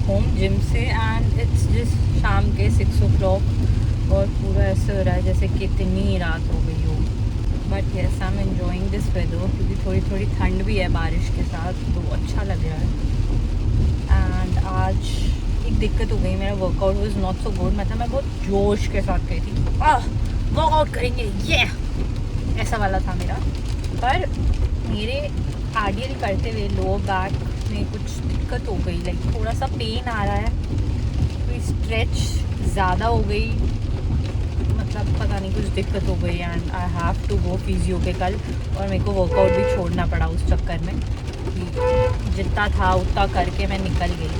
Home gym से and it's just शाम के 6 o'clock और पूरा ऐसे हो रहा है जैसे कितनी रात हो गई हो। But yes I am enjoying this weather क्योंकि थोड़ी थोड़ी ठंड भी है बारिश के साथ, तो अच्छा लग रहा है। एंड आज एक दिक्कत हो गई, मेरा workout was not so good. मतलब मैं बहुत जोश के साथ गई थी, वर्कआउट करेंगे ये ऐसा वाला था मेरा। पर मेरे आरडीएल करते हुए लोअर बैक में कुछ दिक्कत हो गई, लाइक थोड़ा सा पेन आ रहा है, कोई स्ट्रेच ज़्यादा हो गई, मतलब पता नहीं कुछ दिक्कत हो गई and I have to go physio पे कल। और मेरे को वर्कआउट भी छोड़ना पड़ा उस चक्कर में कि जितना था उतना करके मैं निकल गई,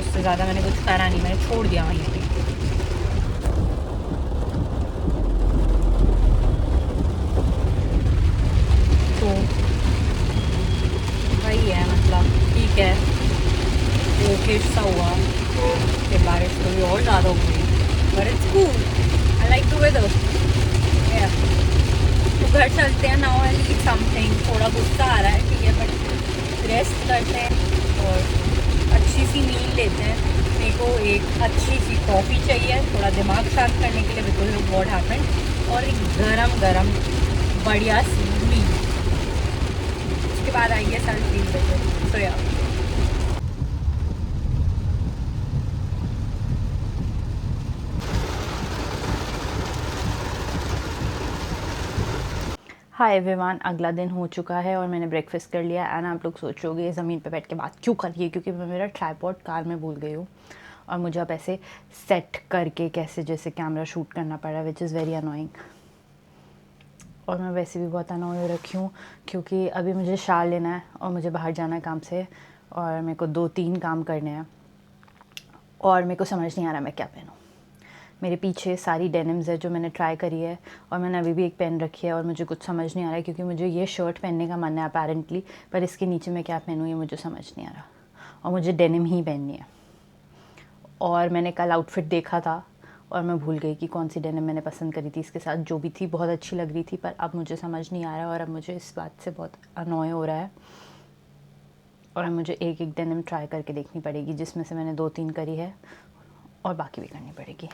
उससे ज़्यादा मैंने कुछ करा नहीं, मैंने छोड़ दिया वहीं पे। तो वही है, मतलब ठीक है, ओके सा हुआ कि बारिश थोड़ी और ज़्यादा हो गई, but it's cool, I like the weather. तो घर चलते हैं, नाउ आई नीड समथिंग। थोड़ा गुस्सा आ रहा है, ठीक है, बट रेस्ट करते हैं और अच्छी सी नींद लेते हैं। मेरे को एक अच्छी सी कॉफ़ी चाहिए थोड़ा दिमाग शांत करने के लिए, बिकॉज ऑफ व्हाट हैपेंड, और एक गरम गरम बढ़िया सी नींद। उसके बाद I guess I feel better. So yeah hi everyone, अगला दिन हो चुका है और मैंने ब्रेकफास्ट कर लिया। एंड आप लोग सोचोगे ज़मीन पे बैठ के बात क्यों कर रही है, क्योंकि मैं मेरा ट्राइपॉड कार में भूल गई हूँ और मुझे अब ऐसे सेट करके कैसे जैसे कैमरा शूट करना पड़ा, विच इज़ वेरी अनोइंग। और मैं वैसे भी बहुत अनोय हो रखी हूँ क्योंकि अभी मुझे शाल लेना है और मुझे बाहर जाना है काम से, और मेरे को 2-3 काम करने हैं और मेरे को समझ नहीं आ रहा मैं क्या पहनूँ। मेरे पीछे सारी डेनिम्स है जो मैंने ट्राई करी है और मैंने अभी भी एक पहन रखी है और मुझे कुछ समझ नहीं आ रहा है, क्योंकि मुझे ये शर्ट पहनने का मन है अपेरेंटली, पर इसके नीचे मैं क्या पहनूँ ये मुझे समझ नहीं आ रहा, और मुझे डेनिम ही पहननी है। और मैंने कल आउटफिट देखा था और मैं भूल गई कि कौन सी डेनिम मैंने पसंद करी थी, इसके साथ जो भी थी बहुत अच्छी लग रही थी, पर अब मुझे समझ नहीं आ रहा और अब मुझे इस बात से बहुत अनॉय हो रहा है। और अब मुझे एक एक डेनिम ट्राई करके देखनी पड़ेगी, जिसमें से मैंने 2-3 करी है और बाकी भी करनी पड़ेगी।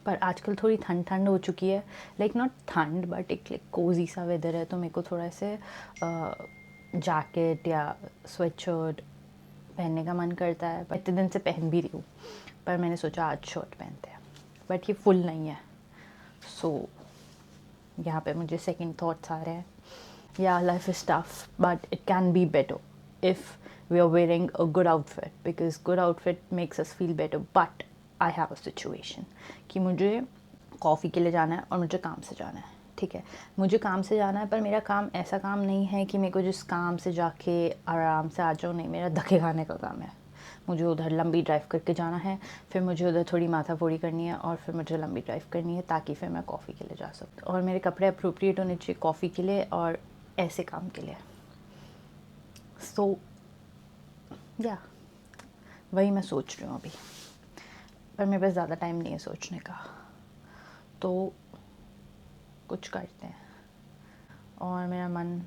पर आजकल थोड़ी ठंड ठंड हो चुकी है, लाइक नॉट ठंड बट एक लाइक कोजी सा वेदर है, तो मेरे को थोड़ा से जैकेट या स्वेट शर्ट पहनने का मन करता है। पर इतने दिन से पहन भी रही हूँ, पर मैंने सोचा आज शर्ट पहनते हैं, बट ये फुल नहीं है। सो यहाँ पे मुझे सेकंड थॉट्स आ रहे हैं, या life is tough but it can be better if we are wearing a good outfit, because good outfit makes us feel better. But I have a situation कि मुझे कॉफ़ी के लिए जाना है और मुझे काम से जाना है, ठीक है, मुझे काम से जाना है, पर मेरा काम ऐसा काम नहीं है कि मेरे को जिस काम से जाके आराम से आ जाऊँ, नहीं, मेरा धक्के खाने का काम है। मुझे उधर लंबी ड्राइव करके जाना है, फिर मुझे उधर थोड़ी माथाफोड़ी करनी है और फिर मुझे लंबी ड्राइव करनी है, ताकि फिर मैं कॉफ़ी के लिए जा सकूँ। और मेरे कपड़े अप्रोप्रिएट होने चाहिए कॉफ़ी के लिए और ऐसे काम के लिए। सो या वही मैं सोच रही हूँ अभी, पर मेरे पास ज़्यादा टाइम नहीं है सोचने का, तो कुछ करते हैं। और मेरा मन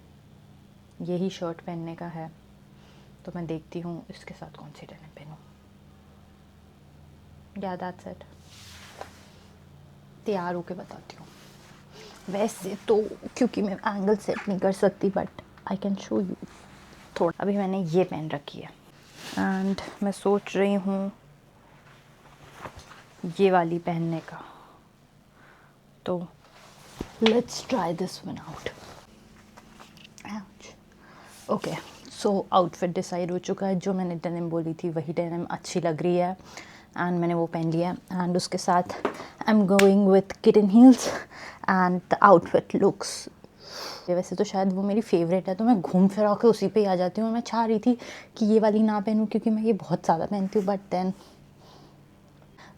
यही शर्ट पहनने का है, तो मैं देखती हूँ इसके साथ कौन सी डेनिम पहनूँ। या दैट्स इट, तैयार होके बताती हूँ। वैसे तो क्योंकि मैं एंगल सेट नहीं कर सकती, but I can show you थोड़ा। अभी मैंने ये पहन रखी है एंड मैं सोच रही हूँ ये वाली पहनने का, तो let's try this one out. Okay, so outfit decide हो चुका है। जो मैंने डेनिम बोली थी वही डेनिम अच्छी लग रही है एंड मैंने वो पहन लिया है। एंड उसके साथ I am going with kitten heels and the outfit looks, वैसे तो शायद वो मेरी फेवरेट है, तो मैं घूम फिरा के उसी पे ही आ जाती हूँ। और मैं चाह रही थी कि ये वाली ना पहनूँ क्योंकि मैं ये बहुत ज़्यादा पहनती हूँ, but then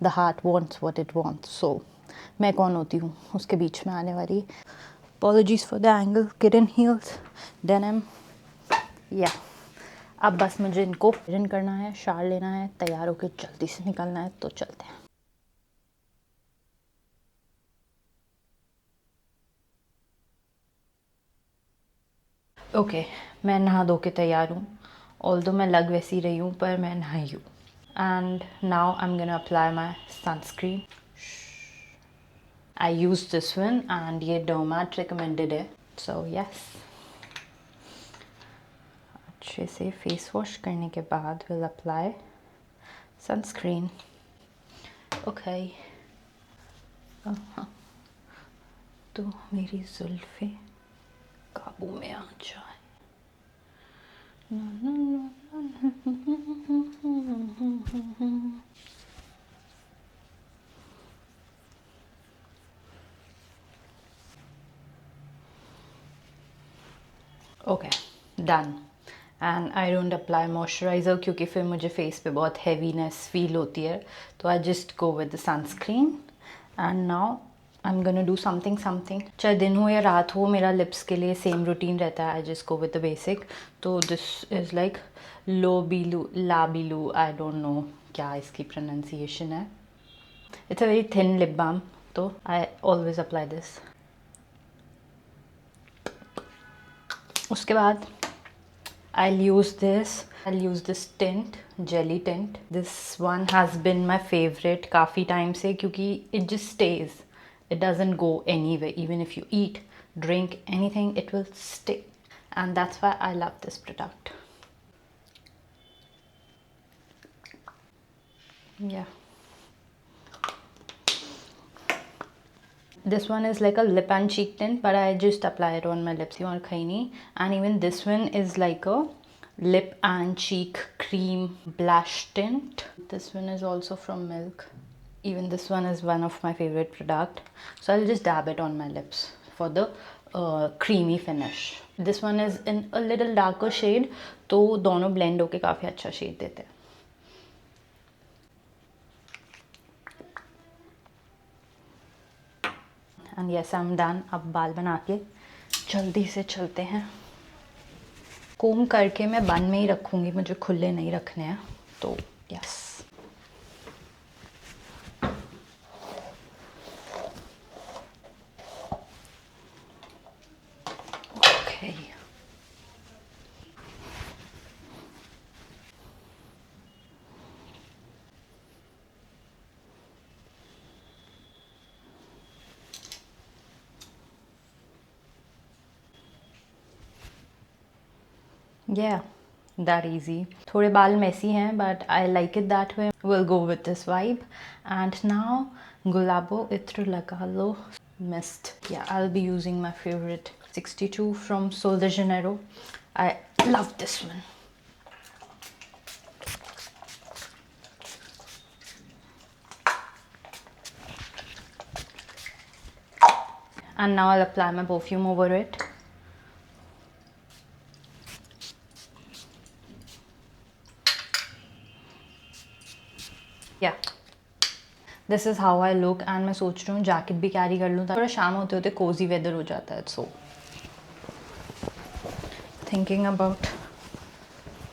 the heart wants what it wants. सो मैं कौन होती हूँ उसके बीच में आने वाली। Apologies for the angle, kitten heels, denim, या अब बस मुझे इनको रन करना है, शार लेना है, तैयार होकर जल्दी से निकलना है, तो चलते हैं। ओके, मैं नहा धो के तैयार हूँ ऑल्दो मैं लग वैसी रही हूँ पर मैं नहाई हूँ. And now I am gonna apply my sunscreen. I use this one and ये डर्माट रिकमेंडेड है. सो यस, अच्छे से फेस वॉश करने के बाद विल अप्लाई सनस्क्रीन. ओके, तो मेरी जुल्फ़े काबू में आ जाए. Okay, done. And I don't apply moisturiser क्योंकि फिर मुझे फेस पे बहुत हैवीनेस फील होती है. तो आई just go with the sunscreen. And now I am gonna do something. चाहे दिन हो या रात हो, मेरा लिप्स के लिए सेम रूटीन रहता है. I just go with the basic. तो this is like Labello, I don't know क्या इसकी प्रोनाउंसिएशन है. It's a very thin lip balm. तो आई ऑलवेज अप्लाई दिस. उसके बाद I'll use this tint, jelly tint. This one has been my favorite काफ़ी time से क्योंकि it just stays. It doesn't go anywhere. Even if you eat, drink, anything, it will stay. And that's why I love this product. Yeah. This one is like a lip and cheek tint, but I just apply it on my lips और कहीं नहीं. And even this one is like a lip and cheek cream blush tint. This one is also from Milk. Even this one is one of my favorite product. So I'll just dab it on my lips for the creamy finish. This one is in a little darker shade, तो दोनों blend होके काफ़ी अच्छा shade देते हैं. And yes, I am done. अब बाल बना के जल्दी से चलते हैं. कोम करके मैं बन में ही रखूँगी, मुझे खुले नहीं रखने हैं. तो yes, okay. Yeah, that easy. थोड़े बाल messy हैं but I like it that way. We'll go with this vibe. And now गुलाबो इत्र लगा लो mist. Yeah, I'll be using my favorite 62 from Sol de Janeiro. I love this one. And now I'll apply my perfume over it. Yeah, this is how I look. and मैं सोच रही हूँ jacket भी carry कर लूँ, थोड़ा शाम होते होते कोजी वेदर हो जाता है. सो thinking about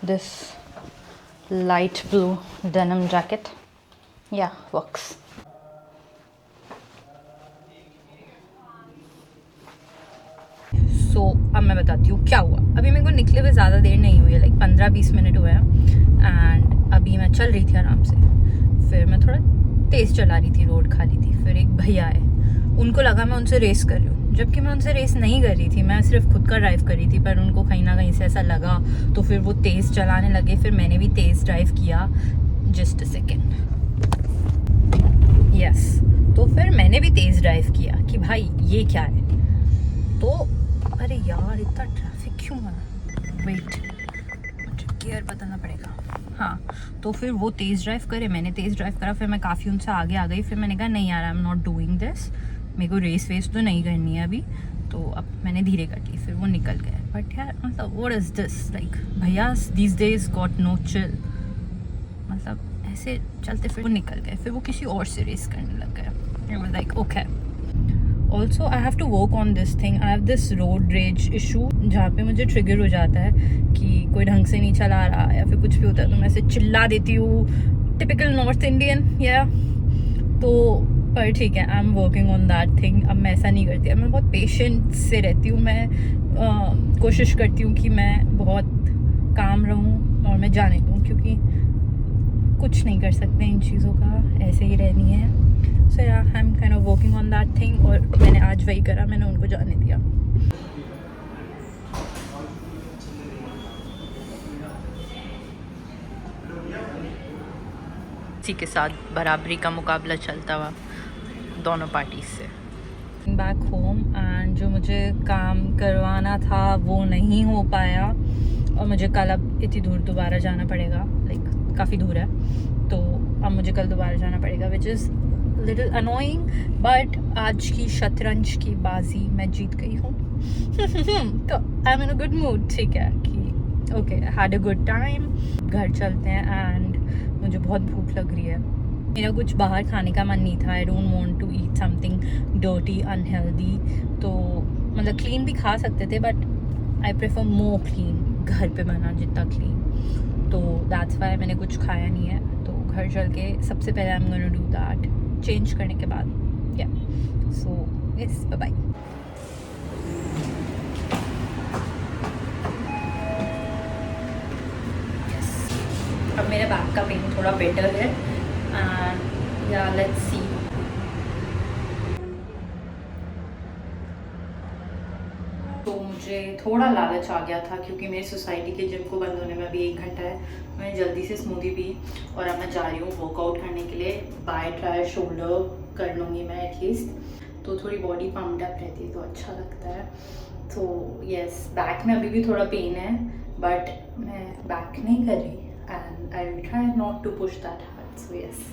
this light blue denim jacket. Yeah, works. So अब मैं बताती हूँ क्या हुआ. अभी मेरे को निकले हुए ज़्यादा देर नहीं हुई है, लाइक 15-20 मिनट हुए हैं. एंड अभी मैं चल रही थी आराम से. फिर मैं थोड़ा तेज़ चला रही थी, रोड खाली थी. फिर एक भैया आए, उनको लगा मैं उनसे रेस कर रही हूँ, जबकि मैं उनसे रेस नहीं कर रही थी. मैं सिर्फ खुद का ड्राइव कर रही थी, पर उनको कहीं ना कहीं से ऐसा लगा. तो फिर वो तेज़ चलाने लगे. फिर मैंने भी तेज़ ड्राइव किया. Just a second. यस, तो फिर मैंने भी तेज़ ड्राइव किया कि भाई ये क्या है. तो अरे यार, इतना ट्रैफिक क्यों है. वेट, मुझे गियर बदलना पड़ेगा. हाँ, तो फिर वो तेज़ ड्राइव करे, मैंने तेज़ ड्राइव करा. फिर मैं काफ़ी उनसे आगे आ गई. फिर मैंने कहा नहीं यार, I am not doing this. मेरे को रेस वेस तो नहीं करनी है अभी. तो अब मैंने धीरे कर ली. फिर वो निकल गए. बट यार मतलब व्हाट इज़ दिस, लाइक भैया these days got no chill. मतलब ऐसे चलते. फिर वो निकल गए. फिर वो किसी और से रेस करने लग गए. Like okay. Also I have to work on this thing. I have this road rage issue जहाँ पे मुझे ट्रिगर हो जाता है कि कोई ढंग से नहीं चला रहा या फिर कुछ भी होता है तो मैं ऐसे चिल्ला देती हूँ. Typical north Indian. या तो पर ठीक है, I am working on that thing. अब मैं ऐसा नहीं करती. अब मैं बहुत पेशेंट से रहती हूँ. मैं कोशिश करती हूँ कि मैं बहुत काम रहूँ और मैं जाने दूँ, क्योंकि कुछ नहीं कर सकते इन चीज़ों का, ऐसे ही रहनी है। सो या I am kind of working on that thing, और मैंने आज वही करा, मैंने उनको जाने दिया। इसी के साथ बराबरी का मुकाबला चलता हुआ दोनों पार्टी से। बैक होम, एंड जो मुझे काम करवाना था वो नहीं हो पाया, और मुझे कल अब इतनी दूर दोबारा जाना पड़ेगा, लाइक काफ़ी दूर है, तो अब मुझे कल दोबारा जाना पड़ेगा, which is little annoying, but आज की शतरंज की बाजी मैं जीत गई हूँ। तो I am in a good mood, ठीक है, कि okay, had a good time, घर चलते हैं, एंड मुझे बहुत भूख लग रही है। मेरा कुछ बाहर खाने का मन नहीं था, I don't want to eat something dirty unhealthy, तो मतलब क्लीन भी खा सकते थे, but I prefer more clean, घर पे बना जितना क्लीन, तो दैट्स वाई मैंने कुछ खाया नहीं है। तो घर चल के सबसे पहले I am gonna do that, change करने के बाद, या सो यस, बाय बाय। अब मेरे बैक का पेन थोड़ा बेटर है, एंड या लेट्स सी। तो मुझे थोड़ा लालच आ गया था, क्योंकि मेरी सोसाइटी के जिम को बंद होने में अभी 1 घंटा है। मैंने जल्दी से स्मूदी पी, और अब मैं जा रही हूँ वर्कआउट करने के लिए। बाय ट्राई शोल्डर कर लूँगी मैं एटलीस्ट, तो थोड़ी बॉडी पम्प्ड अप रहती है, तो अच्छा लगता है। तो यस, बैक में अभी भी थोड़ा पेन है, बट मैं बैक नहीं कर रही, and I will try not to push that hard, so yes.